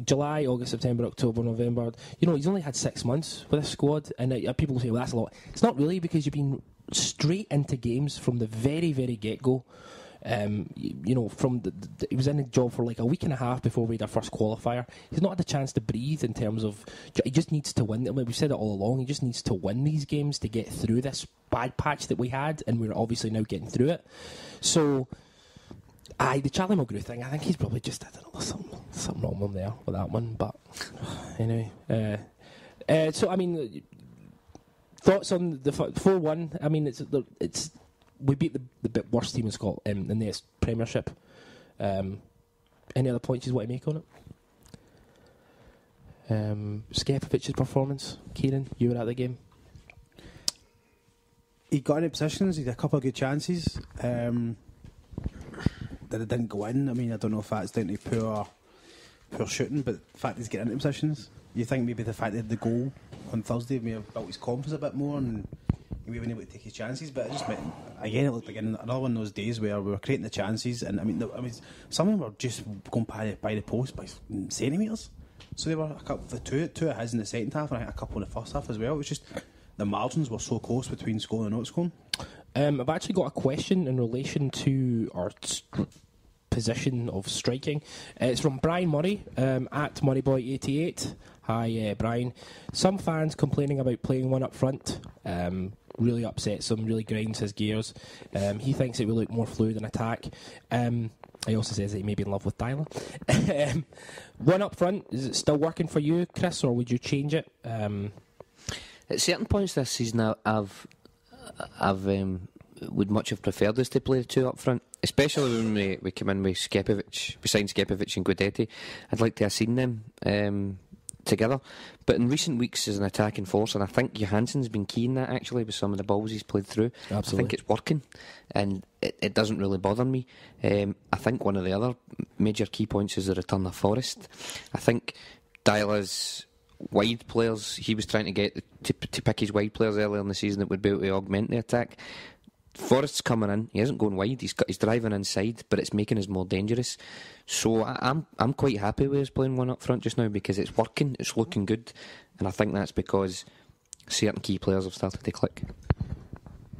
July, August, September, October, November. He's only had 6 months with this squad, and people say, well, that's a lot. It's not really, because you've been straight into games from the very, very get-go. He was in the job for like a week and a half before we had our first qualifier. He's not had a chance to breathe in terms of, he just needs to win. I mean, we've said it all along, he just needs to win these games to get through this bad patch that we had, and we're obviously now getting through it. So the Charlie Mulgrew thing, I think he's probably just, I don't know, something wrong with him there with that one, but anyway. So I mean, thoughts on the 4-1? I mean, it's we beat the worst team in Scotland in the Premiership. Any other points you want to make on it? Skepovic's performance, Ciaran, you were at the game. He got into positions. He had a couple of good chances that it didn't go in. I mean, I don't know if that's down to poor shooting, but the fact he's getting into positions, you think maybe the fact that he had the goal on Thursday may have built his confidence a bit more and he may have been able to take his chances. But it just meant, again, it looked like another one of those days where we were creating the chances, and I mean some of them were just going by the post by centimetres. So they were a couple, two of his in the second half, and I think a couple in the first half as well. It was just the margins were so close between scoring and not scoring. I've actually got a question in relation to our position of striking. It's from Brian Murray, at Murrayboy88. Hi, Brian. Some fans complaining about playing one up front. Really upsets him, really grinds his gears. He thinks it will look more fluid in attack. He also says that he may be in love with Tyler. One up front, is it still working for you, Chris, or would you change it? At certain points this season, I've would much have preferred us to play the two up front, especially when we came in with Skepovic, beside Skepovic and Guidetti. I'd like to have seen them together. But in recent weeks as an attacking force, and I think Johansson's been key in that actually with some of the balls he's played through. Absolutely. I think it's working, and it doesn't really bother me. I think one of the other major key points is the return of Forrest. I think Dyla's wide players, he was trying to get to pick his wide players earlier in the season that would be able to augment the attack. Forrest's coming in, he isn't going wide, he's driving inside, but it's making us more dangerous. So I'm quite happy with us playing one up front just now, because it's working, it's looking good, and I think that's because certain key players have started to click.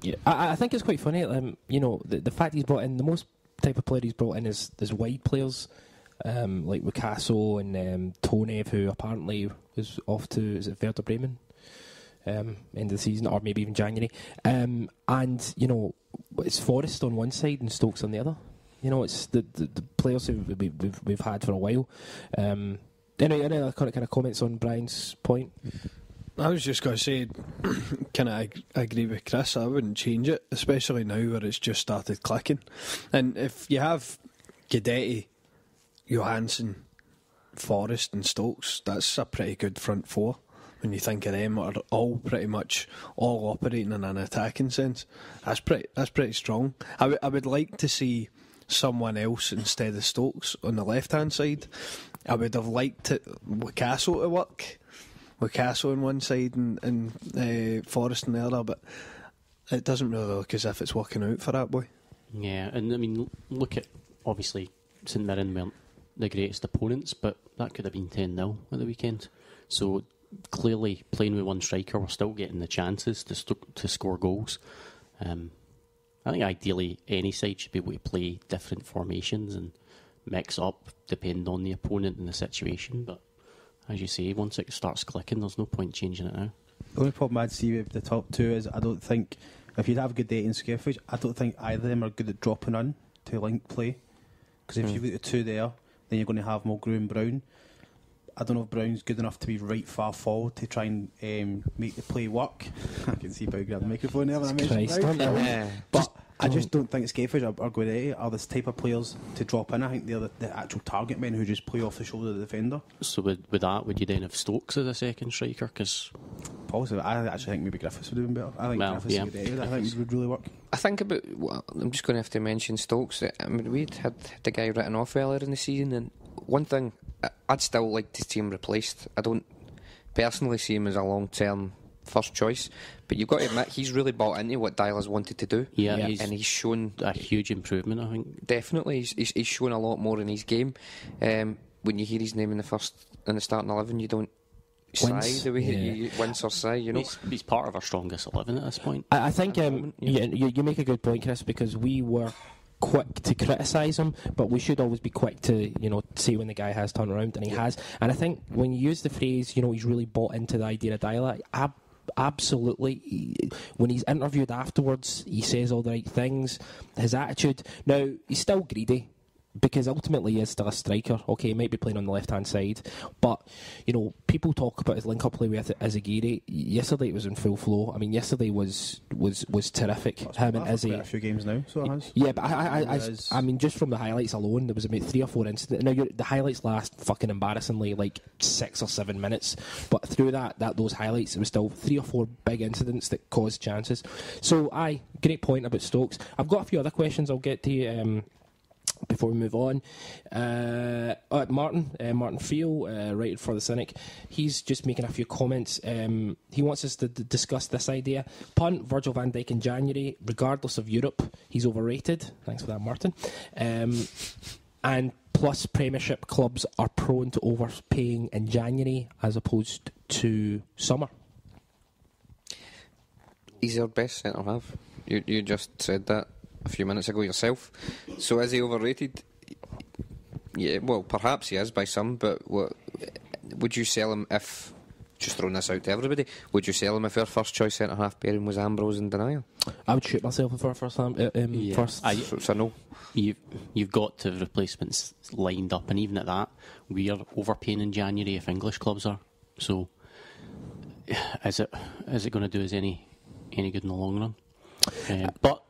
Yeah, I think it's quite funny. The fact he's brought in, the most type of player he's brought in is wide players, like Picasso and Tonev, who apparently is off to, is it Werder Bremen? End of the season, or maybe even January. And it's Forrest on one side and Stokes on the other. It's the players who we've had for a while. Any other kind of comments on Brian's point? I was just going to say, kind of agree with Chris. I wouldn't change it, especially now where it's just started clicking. And if you have Guidetti, Johansson, Forrest and Stokes, that's a pretty good front four. When you think of them, are all pretty much all operating in an attacking sense. That's pretty strong. I would like to see someone else instead of Stokes on the left hand side. I would have liked Picasso to work. Picasso on one side and Forrest on the other, but it doesn't really look as if it's working out for that boy. Yeah, and I mean, look at, obviously St Mirren weren't the greatest opponents, but that could have been 10-0 at the weekend. So clearly, playing with one striker, we're still getting the chances to score goals. I think ideally any side should be able to play different formations and mix up depending on the opponent and the situation. But as you say, once it starts clicking, there's no point changing it now. The only problem I'd see with the top two is I don't think, if you'd have Guidetti and Skefovic, I don't think either of them are good at dropping in to link play. Because if you've got the two there, then you're going to have Mulgrew and Brown. I don't know if Brown's good enough to be right far forward to try and make the play work. I can see Boud grab the microphone there when I mention Brown. But I just don't think Skefovic or Guidetti are this type of players to drop in. I think they're the actual target men who just play off the shoulder of the defender. So with that, would you then have Stokes as a second striker? Because possibly, I actually think maybe Griffiths would have been better. I think Griffiths and Guidetti, I think would really work. I think about, I'm just going to have to mention Stokes. I mean, we'd had the guy written off earlier in the season, and one thing, I'd still like to see him replaced. I don't personally see him as a long-term first choice, but you've got to admit he's really bought into what Dyla's wanted to do. Yeah, and he's shown a huge improvement, I think. Definitely, he's shown a lot more in his game. when you hear his name in the starting 11, you don't sigh the way you wince or sigh, you know. He's part of our strongest 11 at this point. I think you make a good point, Chris, because we were quick to criticise him, but we should always be quick to, say when the guy has turned around, and he has. And I think when you use the phrase, he's really bought into the idea of dialogue, absolutely. When he's interviewed afterwards, he says all the right things. His attitude. Now, he's still greedy, because ultimately he is still a striker. Okay, he might be playing on the left-hand side, but, people talk about his link-up play with Zagreb. Yesterday it was in full flow. I mean, yesterday was terrific. Him and Izzy. A few games now, so it has. Yeah, but I mean, just from the highlights alone, there was about 3 or 4 incidents. Now, the highlights last fucking embarrassingly like 6 or 7 minutes, but through those highlights, there was still 3 or 4 big incidents that caused chances. So, great point about Stokes. I've got a few other questions I'll get to you before we move on. Martin Friel, writing for the Cynic, he's just making a few comments. He wants us to discuss this idea. Punt Virgil van Dijk in January, regardless of Europe, he's overrated. Thanks for that, Martin. And plus, Premiership clubs are prone to overpaying in January as opposed to summer. He's our best centre half. You just said that a few minutes ago yourself. So is he overrated? Yeah, well, perhaps he is by some, but would you sell him if, just throwing this out to everybody, would you sell him if our first choice centre half pairing was Ambrose and Denial? I would shoot myself if our first. So no. You've got to have replacements lined up, and even at that, we are overpaying in January if English clubs are. So is it going to do us any good in the long run? But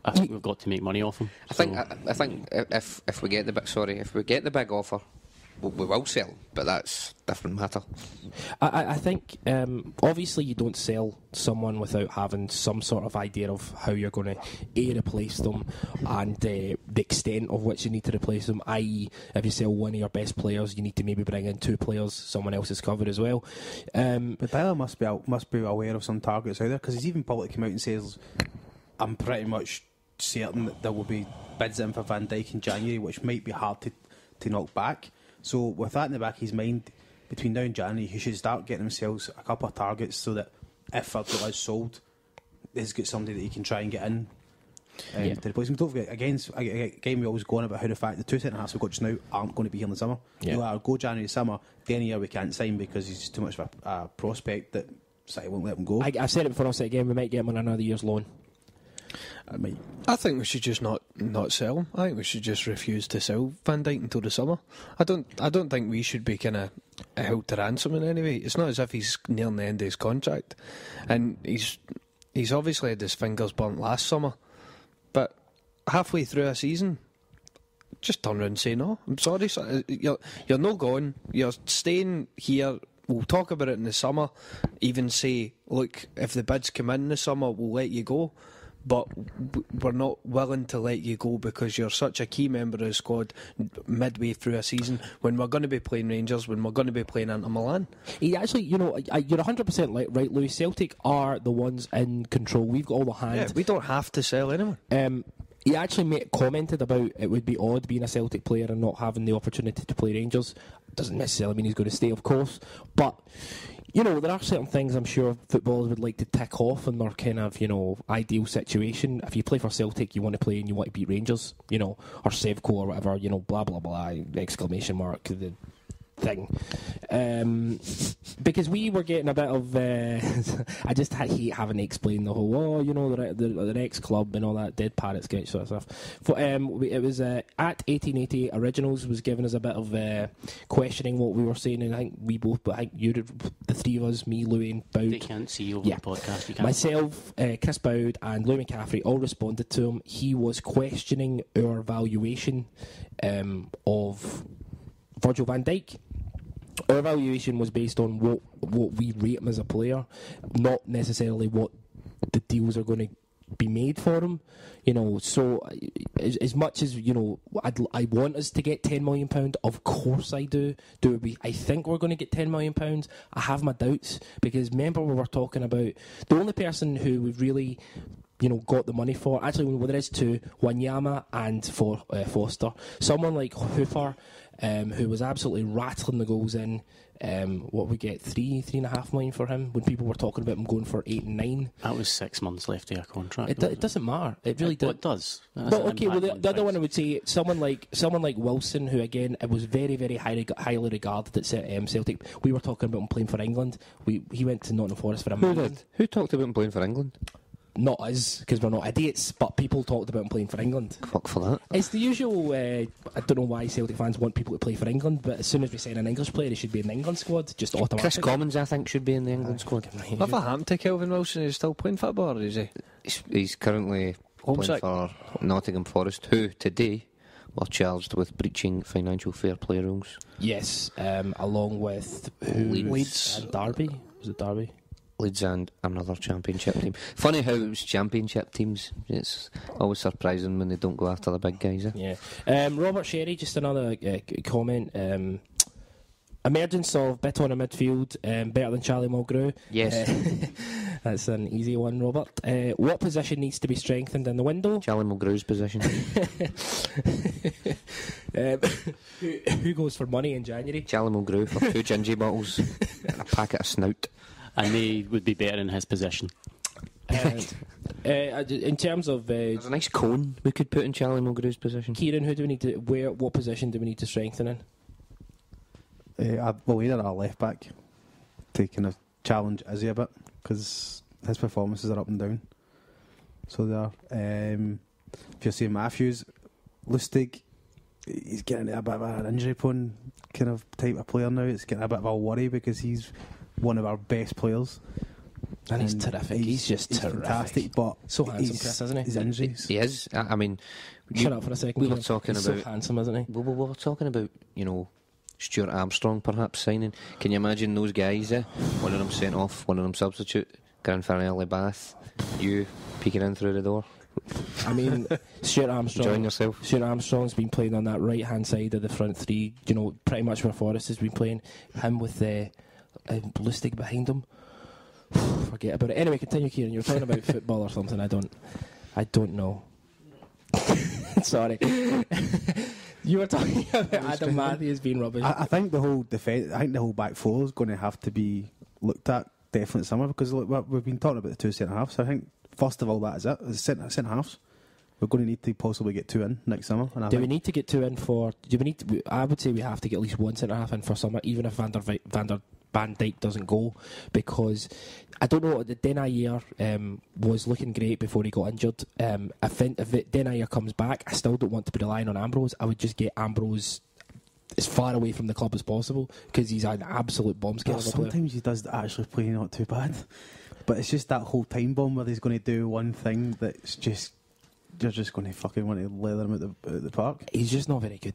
I think we've got to make money off him. I think if we get the big offer, we will sell, but that's a different matter. I think obviously you don't sell someone without having some sort of idea of how you're going to replace them, and the extent of which you need to replace them. I.e., if you sell one of your best players, you need to maybe bring in 2 players someone else is covered as well. But Tyler must be aware of some targets out there, because he's even publicly come out and says, I'm pretty much certain that there will be bids in for Van Dijk in January, which might be hard to knock back. So with that in the back of his mind, between now and January, he should start getting himself a couple of targets, so that if Virgil is sold, he's got somebody that he can try and get in to replace him. Don't forget, again, we always go on about how the fact the 2 centre-halves we've got just now aren't going to be here in the summer. I'll go January, summer, then year we can't sign because he's just too much of a prospect that City won't let him go. I've said it before, I'll say it again, we might get him on another year's loan. I think we should just not sell him. I think we should just refuse to sell Van Dijk until the summer. I don't think we should be kind of held to ransom in any way. It's not as if he's nearing the end of his contract, and he's obviously had his fingers burnt last summer. But halfway through a season, just turn around and say no. I'm sorry, you're not going. You're staying here. We'll talk about it in the summer. Even say, look, if the bids come in the summer, we'll let you go. But we're not willing to let you go because you're such a key member of the squad midway through a season when we're going to be playing Rangers, when we're going to be playing Inter Milan. He actually, you're 100% right, Louis. Celtic are the ones in control. We've got all the hand. Yeah, we don't have to sell anyone. He actually commented about it would be odd being a Celtic player and not having the opportunity to play Rangers. Doesn't necessarily mean he's going to stay, of course, but there are certain things I'm sure footballers would like to tick off in their kind of, ideal situation. If you play for Celtic, you want to play and you want to beat Rangers, or Sevco or whatever, blah, blah, blah, exclamation mark, the thing. Because we were getting a bit of I just hate having to explain the whole the next club and all that dead parrot sketch sort of stuff. It was at 1888 Originals was giving us a bit of questioning what we were saying, and I think we both, but I think you, the 3 of us, me, Louis and Boud, they can't see you over the podcast, you can't. Myself, Chris Boud and Louis McCaffrey all responded to him. He was questioning our valuation of Virgil van Dijk. Our evaluation was based on what we rate him as a player, not necessarily what the deals are going to be made for him. So as much as I want us to get £10 million, of course I do. I think we're going to get £10 million. I have my doubts because remember we were talking about the only person who would really got the money for. Actually, well, there is two: Wanyama and for Foster. Someone like Hooper, who was absolutely rattling the goals in. What we get, 3.5 million for him when people were talking about him going for 8 and 9. That was 6 months left of a contract. It doesn't matter. It really It does. Well, okay. Well, the other one I would say someone like Wilson, who again it was very, very highly regarded at Celtic. We were talking about him playing for England. He went to Nottingham Forest for a Who month. did? Who talked about him playing for England? Not us, because we're not idiots, but people talked about him playing for England. Fuck for that. It's the usual, I don't know why Celtic fans want people to play for England, but as soon as we sign an English player, he should be in the England squad, just automatically. Chris Commons, I think, should be in the England squad. Whatever happened to Kelvin Wilson? Is he still playing football, or is he? He's currently Homesick. playing for Nottingham Forest, who today were charged with breaching financial fair play rules. Yes, along with Leeds. and Derby. Was it Derby? Leeds and another championship team. Funny how it was championship teams. It's always surprising when they don't go after the big guys. Yeah. Robert Sherry, just another comment. Emergence of Bitton in midfield, better than Charlie Mulgrew. Yes. That's an easy one, Robert. What position needs to be strengthened in the window? Charlie Mulgrew's position. Who goes for money in January? Charlie Mulgrew for 2 gingy bottles and a packet of snout. And they would be better in his position. In terms of There's a nice cone we could put in Charlie Mulgrew's position. Kieran, who do we need to? What position do we need to strengthen in? Well, either our left back to kind of challenge Izzy a bit, because his performances are up and down. So they are. If you're seeing Matthews, Lustig, he's getting a bit of an injury prone kind of type of player now. It's getting a bit of a worry because he's one of our best players. And he's terrific. He's just terrific. Fantastic, but so handsome, Chris, isn't he? His injuries. He is. I mean, Shut up for a second. we were Kieran. talking He's about. so handsome, isn't he? We were talking about, Stuart Armstrong perhaps signing. Can you imagine those guys? One of them sent off, one of them substitute, going for an early bath, you peeking in through the door. I mean, Stuart Armstrong. Enjoying yourself. Stuart Armstrong's been playing on that right hand side of the front three. Pretty much where Forrest has been playing. Him with Lustig behind him. Forget about it. Anyway, continue, Kieran. You were talking about football or something. I don't know. Sorry. You were talking about Adam Matthews being rubbish. I think the whole the whole back four is going to have to be looked at definitely somewhere, because look, we've been talking about the 2 centre halves. So I think first of all that is it. Is centre halves. We're going to need to possibly get 2 in next summer. And do we need to get 2 in for? Do we need? I would say we have to get at least 1 centre half in for summer, even if Van Dijk doesn't go, because I don't know. The Denayer was looking great before he got injured. I think if Denayer comes back, I still don't want to be relying on Ambrose. I would just get Ambrose as far away from the club as possible, because he's an absolute bombscale of a player. Sometimes he does actually play not too bad, but it's just that whole time bomb where he's going to do one thing that's just you're just going to fucking want to leather him at the park. He's just not very good.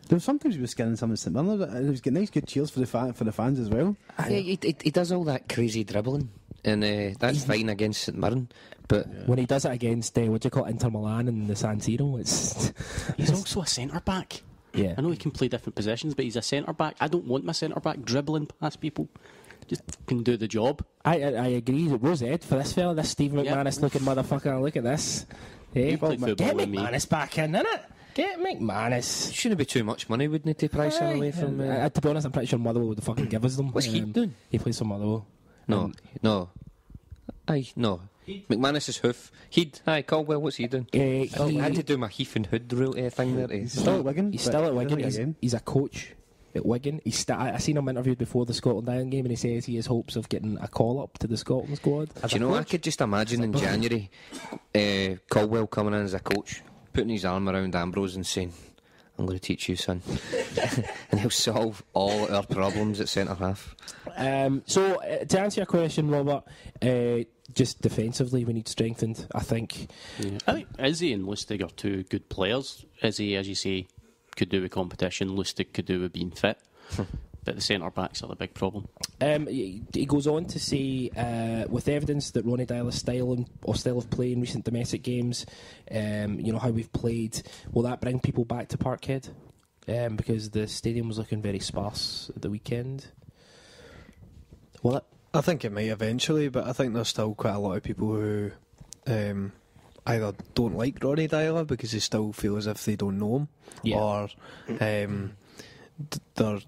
There's sometimes he was skinning some of St Mirren. It was getting nice, good cheers for the fans as well. Yeah, he does all that crazy dribbling, and that's fine against St Mirren. But when he does it against Inter Milan and the San Siro, he's also a centre back. Yeah, I know he can play different positions, but he's a centre back. I don't want my centre back dribbling past people. Just can do the job. I agree. Rose Ed for this fella, this Steve McManus looking motherfucker. Look at this. Hey, played football get with me. McManus back in, innit? Get McManus. it shouldn't be too much money, wouldn't it, to price him away from... to be honest, I'm pretty sure Motherwell would fucking give us them. What's he doing? He plays for Motherwell. No. McManus is hoof. Caldwell, what's he doing? I had to do my Heath and Hood rule thing there. He's still at Wigan. He's still at Wigan. He's a coach at Wigan. I seen him interviewed before the Scotland Ireland game, and he says he has hopes of getting a call up to the Scotland squad. Do you know, I could just imagine in January Caldwell coming in as a coach, putting his arm around Ambrose and saying, I'm going to teach you, son. And he'll solve all our problems at centre half. So to answer your question, Robert, just defensively we need strengthened, I think. Yeah. I think Izzy and Lustig are 2 good players. Izzy, as you say, could do with competition. Lustig could do with being fit. But the centre backs are the big problem. He goes on to say, with evidence that Ronnie Dyler's style of play in recent domestic games, how we've played, will that bring people back to Parkhead? Because the stadium was looking very sparse at the weekend. Will it? I think it might eventually, but I think there's still quite a lot of people who either don't like Ronnie Deila because they still feel as if they don't know him, Yeah. or they're